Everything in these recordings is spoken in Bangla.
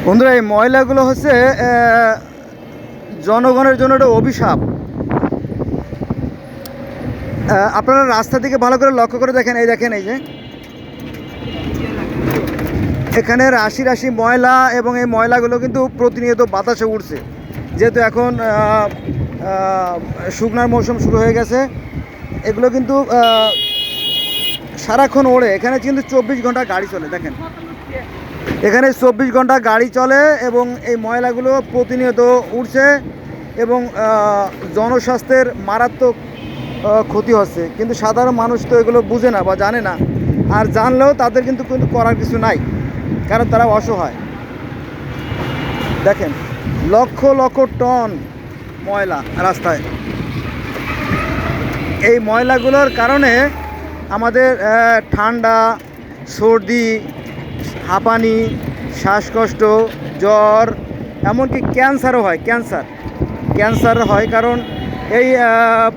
বন্ধুরা, এই ময়লাগুলো হচ্ছে জনগণের জন্য একটা অভিশাপ। আপনারা রাস্তা থেকে ভালো করে লক্ষ্য করে দেখেন, এই দেখেন, এই যে এখানে রাশি রাশি ময়লা, এবং এই ময়লাগুলো কিন্তু প্রতিনিয়ত বাতাসে উঠছে। যেহেতু এখন শুকনার মৌসুম শুরু হয়ে গেছে, এগুলো কিন্তু সারাক্ষণ ওড়ে। এখানে কিন্তু 24 ঘন্টা গাড়ি চলে। দেখেন, এখানে 24 ঘন্টা গাড়ি চলে এবং এই ময়লাগুলো প্রতিনিয়ত উঠছে এবং জনস্বাস্থ্যের মারাত্মক ক্ষতি হচ্ছে। কিন্তু সাধারণ মানুষ তো এগুলো বুঝে না বা জানে না, আর জানলেও তাদের কিন্তু করার কিছু নাই, কারণ তারা অসহায়। দেখেন, লক্ষ লক্ষ টন ময়লা রাস্তায়। এই ময়লাগুলোর কারণে আমাদের ঠান্ডা, সর্দি, হাঁপানি, শ্বাসকষ্ট, জ্বর, এমনকি ক্যান্সারও হয়। ক্যান্সার হয়, কারণ এই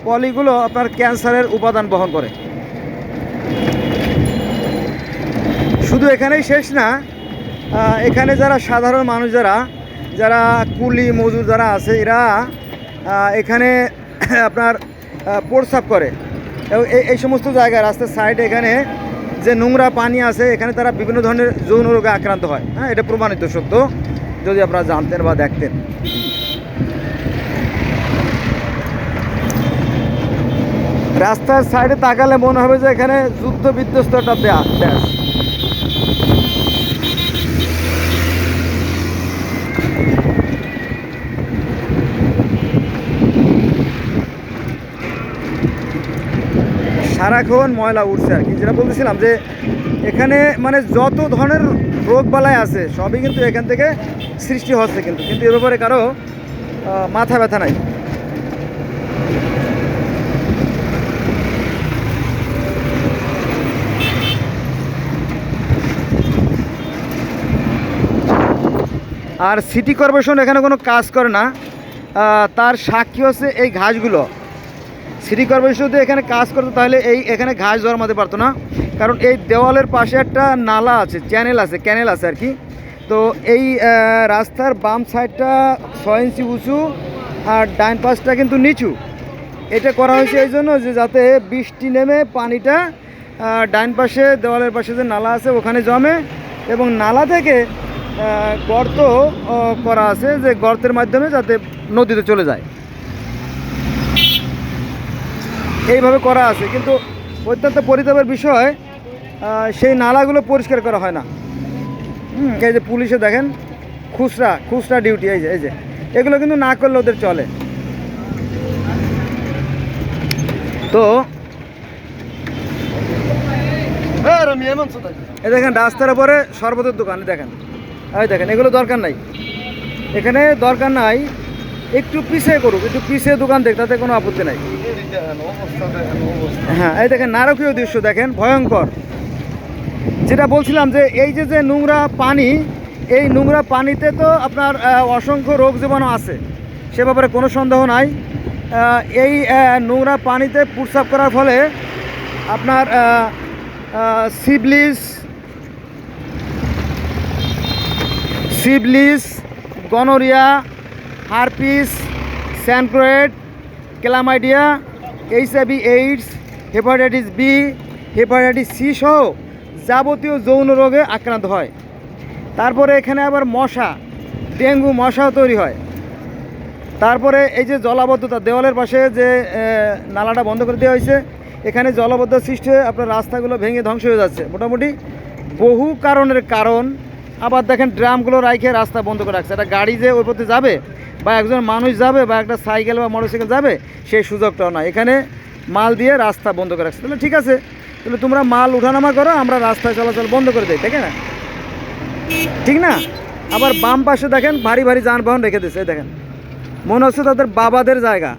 পলিগুলো আপনার ক্যান্সারের উপাদান বহন করে। শুধু এখানেই শেষ না, এখানে যারা সাধারণ মানুষ, যারা কুলি মজুর যারা আছে, এরা এখানে আপনার প্রস্রাব করে। এবং এই সমস্ত জায়গায় রাস্তার সাইডে এখানে যে নোংরা পানি আছে, এখানে তারা বিভিন্ন ধরনের যৌন রোগে আক্রান্ত হয়। হ্যাঁ, এটা প্রমাণিত সত্য, যদি আপনারা জানতেন বা দেখতেন। রাস্তার সাইডে তাকালে মনে হবে যে এখানে যুদ্ধ বিধ্বস্ত একটা দেশ। সারাক্ষণ ময়লা উঠছে আর কি। যেটা বলতেছিলাম যে এখানে মানে যত ধরনের রোগবালাই আছে সবই কিন্তু এখান থেকে সৃষ্টি হচ্ছে, কিন্তু এ ব্যাপারে কারো মাথা ব্যথা নাই। আর সিটি কর্পোরেশন এখানে কোনো কাজ করে না, তার সাক্ষী হচ্ছে এই ঘাসগুলো। সিটি কর্পোরেশন যদি এখানে কাজ করতো তাহলে এখানে ঘাস জন্মাতে পারতো না, কারণ এই দেওয়ালের পাশে একটা নালা আছে, ক্যানেল আছে আর কি। তো এই রাস্তার বাম সাইডটা 6 ইঞ্চি উঁচু আর ডাইন পাশটা কিন্তু নিচু। এটা করা হয়েছে এই জন্য যে যাতে বৃষ্টি নেমে পানিটা ডাইন পাশে দেওয়ালের পাশে যে নালা আছে ওখানে জমে, এবং নালা থেকে গর্ত করা আছে, যে গর্তের মাধ্যমে যাতে নদীতে চলে যায়, এইভাবে করা আছে। কিন্তু অত্যন্ত পরিতাপের বিষয়, সেই নালাগুলো পরিষ্কার করা হয় না। এই যে পুলিশে দেখেন খুচরা ডিউটি, এই যে এগুলো কিন্তু না করলে ওদের চলে। তো এই দেখেন রাস্তার উপরে শরবতের দোকান, দেখেন, এই দেখেন, এগুলো দরকার নাই, এখানে দরকার নাই। একটু পিছিয়ে করুক, একটু পিছিয়ে দোকান দেখ, তাতে কোনো আপত্তি নাই। হ্যাঁ, এই দেখেন নারকীয় দৃশ্য, দেখেন ভয়ঙ্কর। যেটা বলছিলাম যে এই যে নোংরা পানি, এই নোংরা পানিতে তো আপনার অসংখ্য রোগ জীবাণু আছে, সে ব্যাপারে কোনো সন্দেহ নাই। এই নোংরা পানিতে প্রস্রাব করার ফলে আপনার syphilis, gonorrhoea, herpes, chancroid, chlamydia, HIV, AIDS, hepatitis B, hepatitis C সহ যাবতীয় যৌন রোগে আক্রান্ত হয়। তারপরে এখানে আবার ডেঙ্গু মশাও তৈরি হয়। তারপরে এই যে জলাবদ্ধতা, দেওয়ালের পাশে যে নালাটা বন্ধ করে দেওয়া হয়েছে, এখানে জলাবদ্ধতা সৃষ্টি হয়ে আপনার রাস্তাগুলো ভেঙে ধ্বংস হয়ে যাচ্ছে। মোটামুটি বহু কারণ। আবার দেখেন ড্রামগুলো রাখে রাস্তা বন্ধ করে রাখছে। একটা গাড়ি যে ওই পথে যাবে, বা একজন মানুষ যাবে, বা একটা সাইকেল বা মোটরসাইকেল যাবে, সেই সুযোগটাও না। এখানে মাল দিয়ে রাস্তা বন্ধ করে রাখছে। তাহলে ঠিক আছে, তাহলে তোমরা মাল উঠানামা করো, আমরা রাস্তায় চলাচল বন্ধ করে দিই, ঠিক না? ঠিক না? আবার বাম পাশে দেখেন ভারী যানবাহন রেখে দিচ্ছে। দেখেন, মনে হচ্ছে তাদের বাবাদের জায়গা,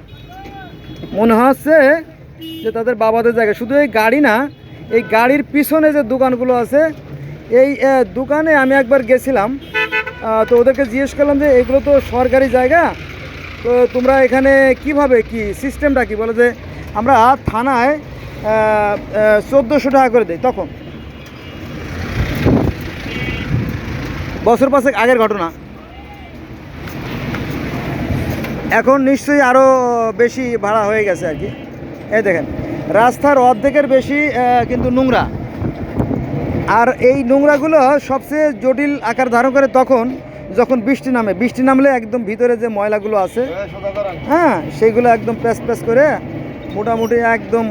শুধু এই গাড়ি না, এই গাড়ির পিছনে যে দোকানগুলো আছে, এই দোকানে আমি একবার গেছিলাম, তো ওদেরকে জিজ্ঞেস করলাম যে এগুলো তো সরকারি জায়গা, তো তোমরা এখানে কিভাবে কি সিস্টেমটা কি? বলে যে আমরা থানায় 1400 টাকা করে দিই। তখন বছর 5 আগের ঘটনা। এখন নিশ্চয়ই আরও বেশি ভাড়া হয়ে গেছে আর কি। এই দেখেন রাস্তার অর্ধেকের বেশি কিন্তু নোংরা। আর এই নোংরাগুলো সবচেয়ে জটিল আকার ধারণ করে তখন যখন বৃষ্টি নামে। বৃষ্টি নামলে একদম ভিতরে যে ময়লাগুলো আছে, হ্যাঁ, সেইগুলো একদম প্যাচ প্যাচ করে মোটামুটি একদম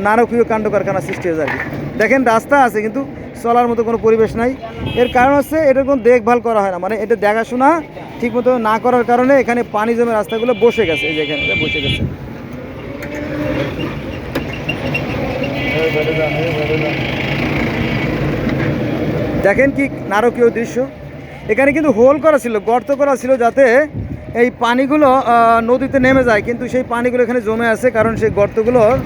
নারকীয় কাণ্ড কারখানা সৃষ্টি হয়ে যায়। দেখেন রাস্তা আছে কিন্তু চলার মতো কোনো পরিবেশ নাই। এর কারণ হচ্ছে এটার কোনো দেখভাল করা হয় না, মানে এটা দেখাশোনা ঠিকমতো না করার কারণে এখানে পানি জমে রাস্তাগুলো বসে গেছে। এই যে এখানে বসে গেছে। দেখেন কি নারকীয় দৃশ্য। এখানে কিন্তু হোল করা ছিল, গর্ত করা ছিল, যাতে এই পানিগুলো নদীতে নেমে যায়, কিন্তু সেই পানিগুলো এখানে জমে আছে কারণ সেই গর্তগুলোর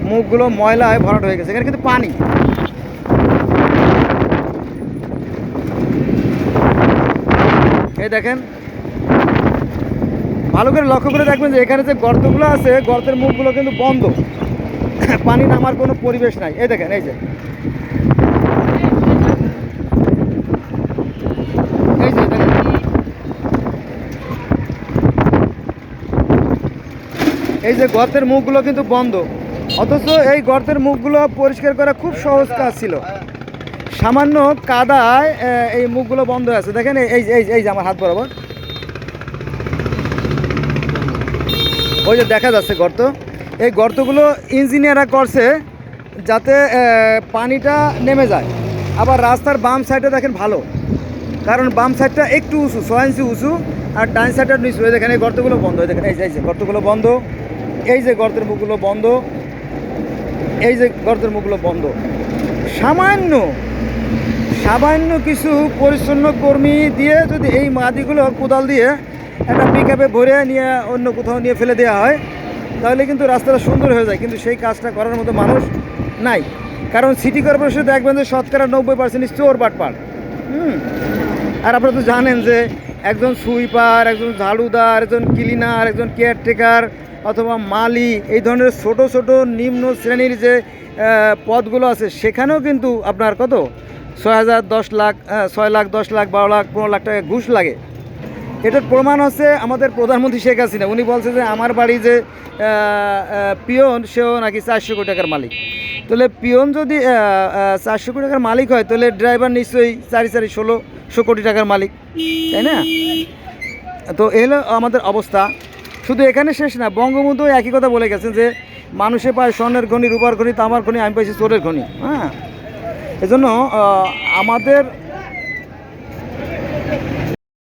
মুখগুলো ময়লায় ভরাট হয়ে গেছে। এখানে কিন্তু পানি, এই দেখেন ভালো করে লক্ষ্য করে দেখবেন যে এখানে যে গর্তগুলো আছে গর্তের মুখগুলো কিন্তু বন্ধ, পানি নামার কোনো পরিবেশ নাই। এই দেখেন এই যে এই যে গর্তের মুখগুলো কিন্তু বন্ধ, অথচ এই গর্তের মুখগুলো পরিষ্কার করা খুব সহজ কাজ ছিল। সামান্য কাদায় এই মুখগুলো বন্ধ আছে। দেখেন এই এই এই যে আমার হাত বরাবর ওই যে দেখা যাচ্ছে গর্ত। এই গর্তগুলো ইঞ্জিনিয়াররা করছে যাতে পানিটা নেমে যায়। আবার রাস্তার বাম সাইডে দেখেন ভালো, কারণ বাম সাইডটা একটু উঁচু, 6 ইঞ্চি উঁচু, আর ডান সাইডটা নিচু। দেখেন এই গর্তগুলো বন্ধ, দেখেন এই যে গর্তগুলো বন্ধ, এই যে গর্তের মুখগুলো বন্ধ, এই যে গর্তের মুখগুলো বন্ধ। সামান্য কিছু পরিচ্ছন্ন কর্মী দিয়ে যদি এই মাটিগুলো কোদাল দিয়ে একটা পিকআপে ভরে নিয়ে অন্য কোথাও নিয়ে ফেলে দেওয়া হয় তাহলে কিন্তু রাস্তাটা সুন্দর হয়ে যায়, কিন্তু সেই কাজটা করার মতো মানুষ নাই। কারণ সিটি কর্পোরেশনে দেখবেন যে শতকরা 90% চোর বাটপার। আর আপনারা তো জানেন যে একজন সুইপার, একজন ঝাড়ুদার, একজন ক্লিনার, একজন কেয়ারটেকার অথবা মালি, এই ধরনের ছোট ছোট নিম্ন শ্রেণীর যে পদগুলো আছে সেখানেও কিন্তু আপনার কত 6,000, 10 লাখ, 6 লাখ, 10 লাখ, 12 লাখ, 15 লাখ টাকা ঘুষ লাগে। এটার প্রমাণ হচ্ছে আমাদের প্রধানমন্ত্রী শেখ হাসিনা। উনি বলছে যে আমার বাড়ি যে পিয়ন সেও নাকি 400 কোটি টাকার মালিক। তাহলে পিয়ন যদি 400 কোটি টাকার মালিক হয় তাহলে ড্রাইভার নিশ্চয়ই 4-16 কোটি টাকার মালিক, তাই না? তো এই হলো আমাদের অবস্থা। শুধু এখানে শেষ না, বঙ্গবন্ধু একই কথা বলে গেছেন যে মানুষে পায় স্বর্ণের খনি, রূপার খনি, তামার খনি, আমি পাইছি চোরের খনি। হ্যাঁ, এজন্য আমাদের